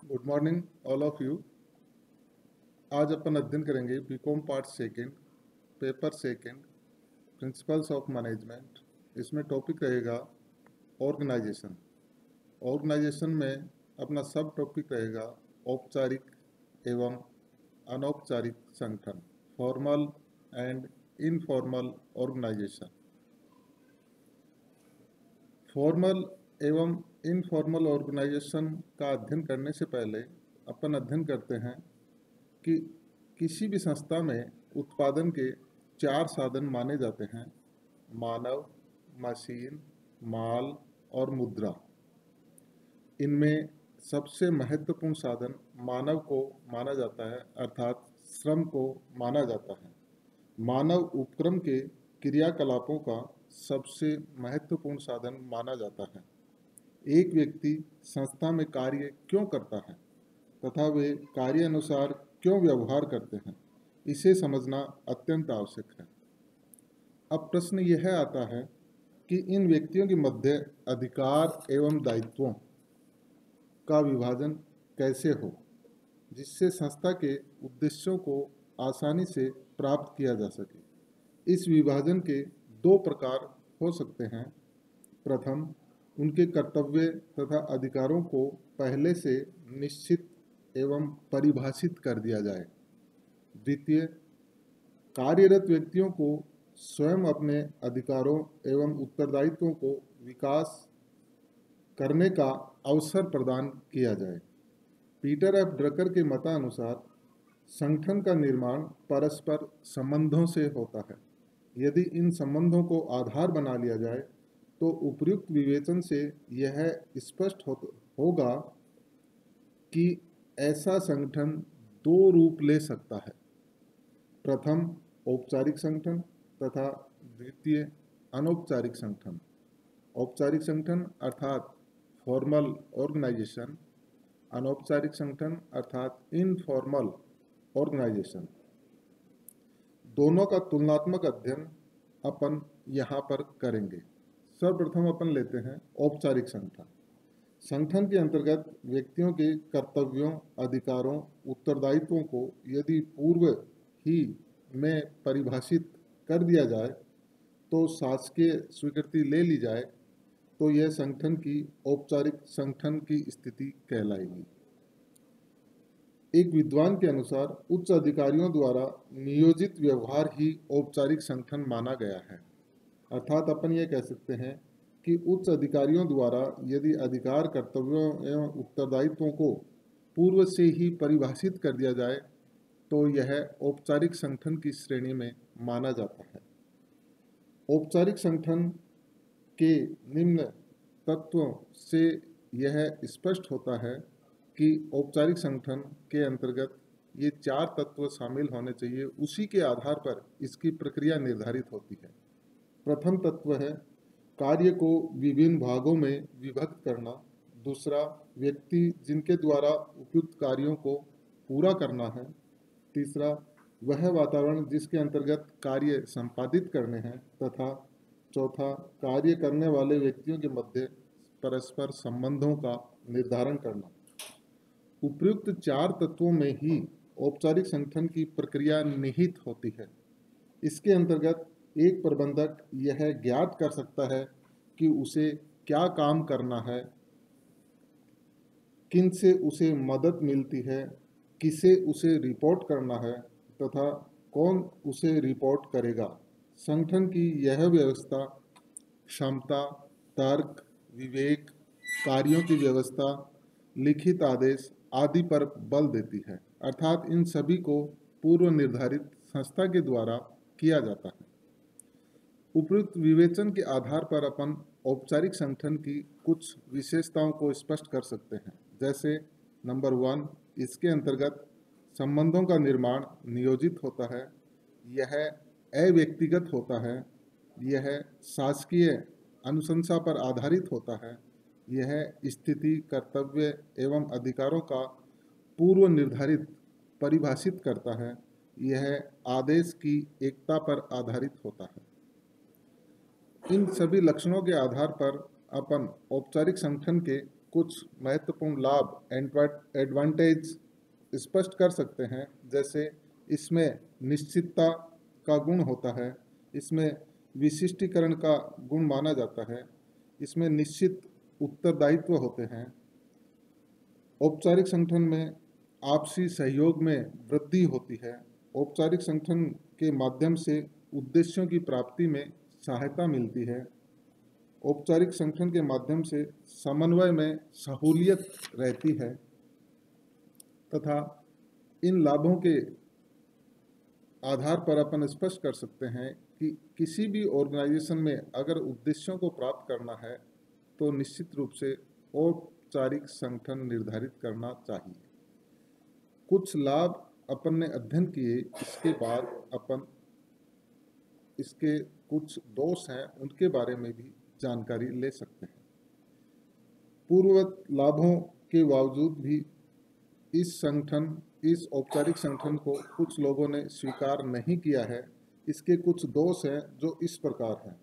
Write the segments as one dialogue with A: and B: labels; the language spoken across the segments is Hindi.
A: Good morning all of you. आज अपन अध्ययन करेंगे BCom part second, paper second, principles of management. इसमें टॉपिक रहेगा ऑर्गेनाइजेशन। ऑर्गेनाइजेशन में अपना सब टॉपिक रहेगा औपचारिक एवं अनौपचारिक संगठन, formal and informal organisation. Formal एवं इनफॉर्मल ऑर्गेनाइजेशन का अध्ययन करने से पहले अपन अध्ययन करते हैं कि किसी भी संस्था में उत्पादन के 4 साधन माने जाते हैं: मानव, मशीन, माल और मुद्रा। इनमें सबसे महत्वपूर्ण साधन मानव को माना जाता है, अर्थात श्रम को माना जाता है। मानव उपक्रम के क्रियाकलापों का सबसे महत्वपूर्ण साधन माना जाता है। एक व्यक्ति संस्था में कार्य क्यों करता है तथा वे कार्य अनुसार क्यों व्यवहार करते हैं, इसे समझना अत्यंत आवश्यक है। अब प्रश्न यह आता है कि इन व्यक्तियों के मध्य अधिकार एवं दायित्वों का विभाजन कैसे हो, जिससे संस्था के उद्देश्यों को आसानी से प्राप्त किया जा सके। इस विभाजन के 2 प्रकार हो सकते हैं। प्रथम, उनके कर्तव्य तथा अधिकारों को पहले से निश्चित एवं परिभाषित कर दिया जाए। द्वितीय, कार्यरत व्यक्तियों को स्वयं अपने अधिकारों एवं उत्तरदायित्वों को विकास करने का अवसर प्रदान किया जाए। पीटर एफ ड्रकर के मतानुसार संगठन का निर्माण परस्पर संबंधों से होता है। यदि इन संबंधों को आधार बना लिया जाए तो उपर्युक्त विवेचन से यह स्पष्ट होगा कि ऐसा संगठन 2 रूप ले सकता है: प्रथम औपचारिक संगठन तथा द्वितीय अनौपचारिक संगठन। औपचारिक संगठन अर्थात फॉर्मल ऑर्गेनाइजेशन, अनौपचारिक संगठन अर्थात इनफॉर्मल ऑर्गेनाइजेशन। दोनों का तुलनात्मक अध्ययन अपन यहाँ पर करेंगे। सर्वप्रथम अपन लेते हैं औपचारिक संगठन। संगठन के अंतर्गत व्यक्तियों के कर्तव्यों, अधिकारों, उत्तरदायित्वों को यदि पूर्व ही में परिभाषित कर दिया जाए तो शासकीय स्वीकृति ले ली जाए तो यह संगठन की औपचारिक संगठन की स्थिति कहलाएगी। एक विद्वान के अनुसार उच्च अधिकारियों द्वारा नियोजित व्यवहार ही औपचारिक संगठन माना गया है। अर्थात अपन ये कह सकते हैं कि उच्च अधिकारियों द्वारा यदि अधिकार, कर्तव्यों एवं उत्तरदायित्वों को पूर्व से ही परिभाषित कर दिया जाए तो यह औपचारिक संगठन की श्रेणी में माना जाता है। औपचारिक संगठन के निम्न तत्वों से यह स्पष्ट होता है कि औपचारिक संगठन के अंतर्गत ये 4 तत्व शामिल होने चाहिए। उसी के आधार पर इसकी प्रक्रिया निर्धारित होती है। प्रथम तत्व है कार्य को विभिन्न भागों में विभक्त करना। दूसरा, व्यक्ति जिनके द्वारा उपयुक्त कार्यों को पूरा करना है। तीसरा, वह वातावरण जिसके अंतर्गत कार्य संपादित करने हैं। तथा चौथा, कार्य करने वाले व्यक्तियों के मध्य परस्पर संबंधों का निर्धारण करना। उपयुक्त 4 तत्वों में ही औपचारिक संगठन की प्रक्रिया निहित होती है। इसके अंतर्गत एक प्रबंधक यह ज्ञात कर सकता है कि उसे क्या काम करना है, किन से उसे मदद मिलती है, किसे उसे रिपोर्ट करना है तथा कौन उसे रिपोर्ट करेगा। संगठन की यह व्यवस्था क्षमता, तर्क, विवेक, कार्यों की व्यवस्था, लिखित आदेश आदि पर बल देती है। अर्थात इन सभी को पूर्व निर्धारित संस्था के द्वारा किया जाता है। उपयुक्त विवेचन के आधार पर अपन औपचारिक संगठन की कुछ विशेषताओं को स्पष्ट कर सकते हैं। जैसे नंबर 1, इसके अंतर्गत संबंधों का निर्माण नियोजित होता है। यह अव्यक्तिगत होता है। यह शासकीय अनुशंसा पर आधारित होता है। यह स्थिति, कर्तव्य एवं अधिकारों का पूर्व निर्धारित परिभाषित करता है। यह आदेश की एकता पर आधारित होता है। इन सभी लक्षणों के आधार पर अपन औपचारिक संगठन के कुछ महत्वपूर्ण लाभ एडवांटेज स्पष्ट कर सकते हैं। जैसे इसमें निश्चितता का गुण होता है, इसमें विशिष्टीकरण का गुण माना जाता है, इसमें निश्चित उत्तरदायित्व होते हैं। औपचारिक संगठन में आपसी सहयोग में वृद्धि होती है। औपचारिक संगठन के माध्यम से उद्देश्यों की प्राप्ति में सहायता मिलती है। औपचारिक संगठन के माध्यम से समन्वय में सहूलियत रहती है तथा इन लाभों के आधार पर अपन स्पष्ट कर सकते हैं कि किसी भी ऑर्गेनाइजेशन में अगर उद्देश्यों को प्राप्त करना है तो निश्चित रूप से औपचारिक संगठन निर्धारित करना चाहिए। कुछ लाभ अपन ने अध्ययन किए, इसके बाद अपन इसके कुछ दोष हैं उनके बारे में भी जानकारी ले सकते हैं। पूर्ववत लाभों के बावजूद भी इस औपचारिक संगठन को कुछ लोगों ने स्वीकार नहीं किया है। इसके कुछ दोष हैं जो इस प्रकार हैं।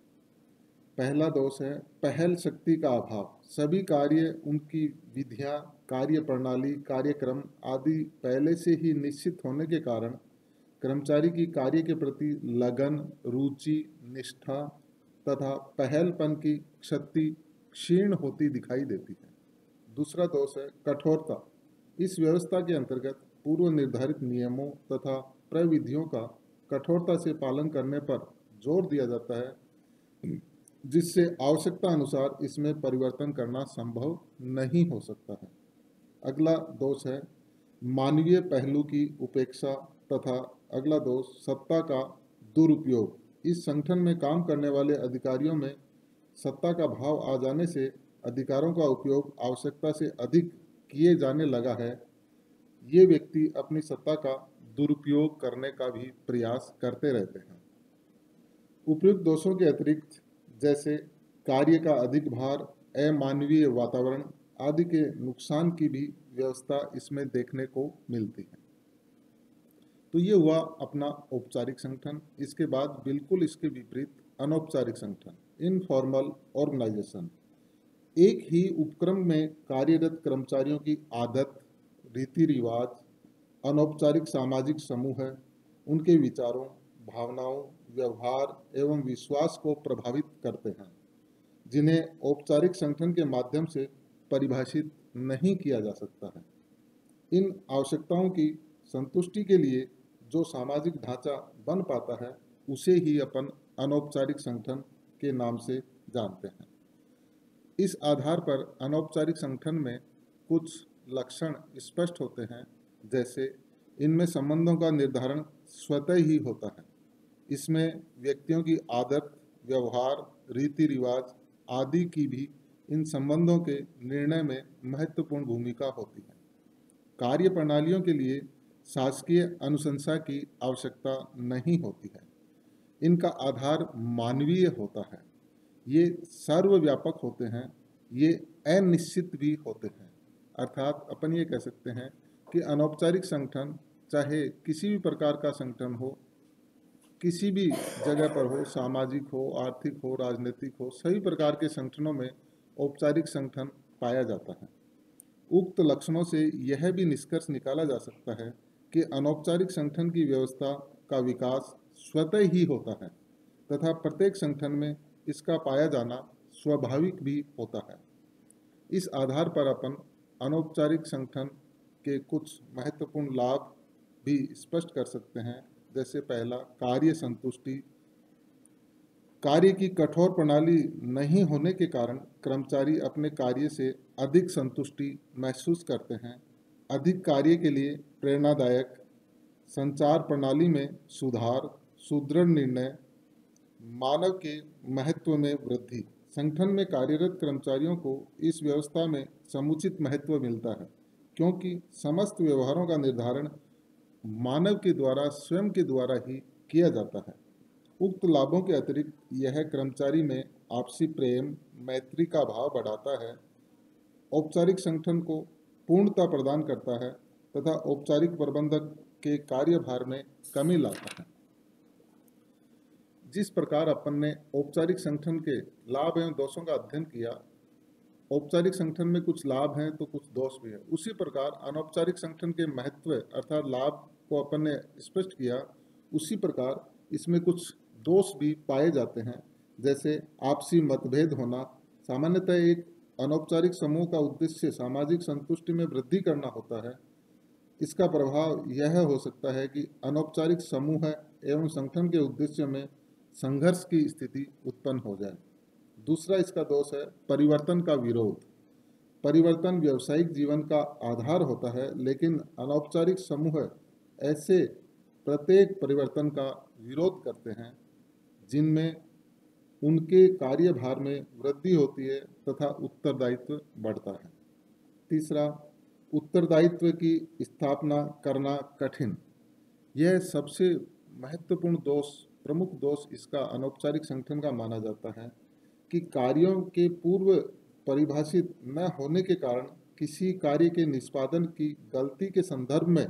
A: पहला दोष है पहल शक्ति का अभाव। सभी कार्य, उनकी विधियां, कार्य प्रणाली, कार्यक्रम आदि पहले से ही निश्चित होने के कारण कर्मचारी की कार्य के प्रति लगन, रुचि, निष्ठा तथा पहलपन की शक्ति क्षीण होती दिखाई देती है। दूसरा दोष है कठोरता। इस व्यवस्था के अंतर्गत पूर्व निर्धारित नियमों तथा प्रविधियों का कठोरता से पालन करने पर जोर दिया जाता है, जिससे आवश्यकता अनुसार इसमें परिवर्तन करना संभव नहीं हो सकता है। अगला दोष है मानवीय पहलू की उपेक्षा तथा अगला दोष सत्ता का दुरुपयोग। इस संगठन में काम करने वाले अधिकारियों में सत्ता का भाव आ जाने से अधिकारों का उपयोग आवश्यकता से अधिक किए जाने लगा है। ये व्यक्ति अपनी सत्ता का दुरुपयोग करने का भी प्रयास करते रहते हैं। उपयुक्त दोषों के अतिरिक्त जैसे कार्य का अधिक भार, अमानवीय वातावरण आदि के नुकसान की भी व्यवस्था इसमें देखने को मिलती है। तो ये हुआ अपना औपचारिक संगठन। इसके बाद बिल्कुल इसके विपरीत अनौपचारिक संगठन, इनफॉर्मल ऑर्गेनाइजेशन। एक ही उपक्रम में कार्यरत कर्मचारियों की आदत, रीति रिवाज, अनौपचारिक सामाजिक समूह है, उनके विचारों, भावनाओं, व्यवहार एवं विश्वास को प्रभावित करते हैं, जिन्हें औपचारिक संगठन के माध्यम से परिभाषित नहीं किया जा सकता है। इन आवश्यकताओं की संतुष्टि के लिए जो सामाजिक ढांचा बन पाता है उसे ही अपन अनौपचारिक संगठन के नाम से जानते हैं। इस आधार पर अनौपचारिक संगठन में कुछ लक्षण स्पष्ट होते हैं। जैसे इनमें संबंधों का निर्धारण स्वतः ही होता है। इसमें व्यक्तियों की आदत, व्यवहार, रीति रिवाज आदि की भी इन संबंधों के निर्णय में महत्वपूर्ण भूमिका होती है। कार्य प्रणालियों के लिए शासकीय अनुशंसा की आवश्यकता नहीं होती है। इनका आधार मानवीय होता है। ये सर्वव्यापक होते हैं, ये अनिश्चित भी होते हैं। अर्थात अपन ये कह सकते हैं कि अनौपचारिक संगठन चाहे किसी भी प्रकार का संगठन हो, किसी भी जगह पर हो, सामाजिक हो, आर्थिक हो, राजनीतिक हो, सभी प्रकार के संगठनों में औपचारिक संगठन पाया जाता है। उक्त लक्षणों से यह भी निष्कर्ष निकाला जा सकता है कि अनौपचारिक संगठन की व्यवस्था का विकास स्वतः ही होता है तथा प्रत्येक संगठन में इसका पाया जाना स्वाभाविक भी होता है। इस आधार पर अपन अनौपचारिक संगठन के कुछ महत्वपूर्ण लाभ भी स्पष्ट कर सकते हैं। जैसे पहला, कार्य संतुष्टि। कार्य की कठोर प्रणाली नहीं होने के कारण कर्मचारी अपने कार्य से अधिक संतुष्टि महसूस करते हैं। अधिक कार्य के लिए प्रेरणादायक संचार प्रणाली में सुधार, सुदृढ़ निर्णय, मानव के महत्व में वृद्धि। संगठन में कार्यरत कर्मचारियों को इस व्यवस्था में समुचित महत्व मिलता है, क्योंकि समस्त व्यवहारों का निर्धारण मानव के द्वारा, स्वयं के द्वारा ही किया जाता है। उक्त लाभों के अतिरिक्त यह कर्मचारी में आपसी प्रेम, मैत्री का भाव बढ़ाता है, औपचारिक संगठन को पूर्णता प्रदान करता है तथा औपचारिक प्रबंधक के कार्यभार में कमी लाता है। जिस प्रकार अपन ने औपचारिक संगठन के लाभ एवं दोषों का अध्ययन किया, औपचारिक संगठन में कुछ लाभ हैं तो कुछ दोष भी हैं। उसी प्रकार अनौपचारिक संगठन के महत्व अर्थात लाभ को अपन ने स्पष्ट किया, उसी प्रकार इसमें कुछ दोष भी पाए जाते हैं। जैसे आपसी मतभेद होना। सामान्यतः एक अनौपचारिक समूह का उद्देश्य सामाजिक संतुष्टि में वृद्धि करना होता है। इसका प्रभाव यह हो सकता है कि अनौपचारिक समूह एवं संगठन के उद्देश्य में संघर्ष की स्थिति उत्पन्न हो जाए। दूसरा इसका दोष है परिवर्तन का विरोध। परिवर्तन व्यावसायिक जीवन का आधार होता है, लेकिन अनौपचारिक समूह ऐसे प्रत्येक परिवर्तन का विरोध करते हैं जिनमें उनके कार्यभार में वृद्धि होती है तथा उत्तरदायित्व बढ़ता है। तीसरा, उत्तरदायित्व की स्थापना करना कठिन। यह सबसे महत्वपूर्ण दोष, प्रमुख दोष इसका अनौपचारिक संगठन का माना जाता है कि कार्यों के पूर्व परिभाषित न होने के कारण किसी कार्य के निष्पादन की गलती के संदर्भ में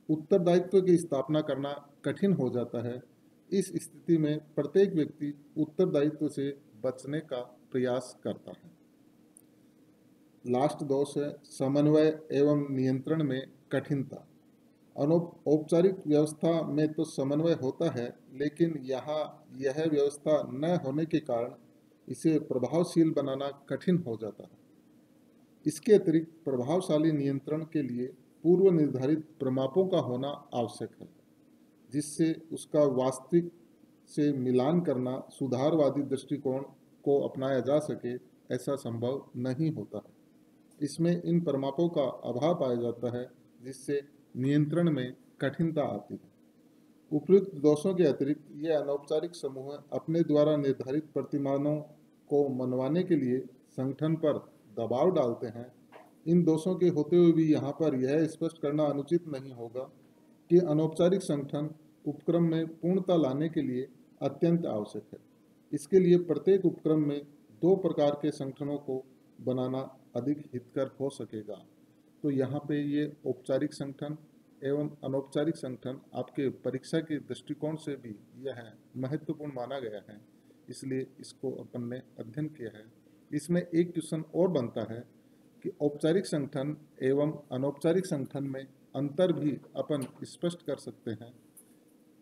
A: उत्तरदायित्व की स्थापना करना कठिन हो जाता है। इस स्थिति में प्रत्येक व्यक्ति उत्तरदायित्व से बचने का प्रयास करता है। लास्ट दोष है समन्वय एवं नियंत्रण में कठिनता। औपचारिक व्यवस्था में तो समन्वय होता है, लेकिन यहाँ यह व्यवस्था न होने के कारण इसे प्रभावशील बनाना कठिन हो जाता है। इसके अतिरिक्त प्रभावशाली नियंत्रण के लिए पूर्व निर्धारित प्रमापों का होना आवश्यक है, जिससे उसका वास्तविक से मिलान करना सुधारवादी दृष्टिकोण को अपनाया जा सके, ऐसा संभव नहीं होता है। इसमें इन प्रमापों का अभाव पाया जाता है, जिससे नियंत्रण में कठिनता आती है। उपयुक्त दोषों के अतिरिक्त ये अनौपचारिक समूह अपने द्वारा निर्धारित प्रतिमानों को मनवाने के लिए संगठन पर दबाव डालते हैं। इन दोषों के होते हुए भी यहाँ पर यह स्पष्ट करना अनुचित नहीं होगा कि अनौपचारिक संगठन उपक्रम में पूर्णता लाने के लिए अत्यंत आवश्यक है। इसके लिए प्रत्येक उपक्रम में 2 प्रकार के संगठनों को बनाना अधिक हितकर हो सकेगा। तो यहाँ पे ये औपचारिक संगठन एवं अनौपचारिक संगठन आपके परीक्षा के दृष्टिकोण से भी यह महत्वपूर्ण माना गया है, इसलिए इसको अपन ने अध्ययन किया है। इसमें एक क्वेश्चन और बनता है कि औपचारिक संगठन एवं अनौपचारिक संगठन में अंतर भी अपन स्पष्ट कर सकते हैं।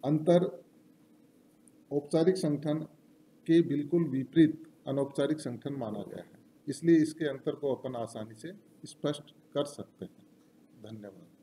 A: अंतर औपचारिक संगठन के बिल्कुल विपरीत अनौपचारिक संगठन माना गया है, इसलिए इसके अंतर को अपन आसानी से स्पष्ट कर सकते हैं। धन्यवाद।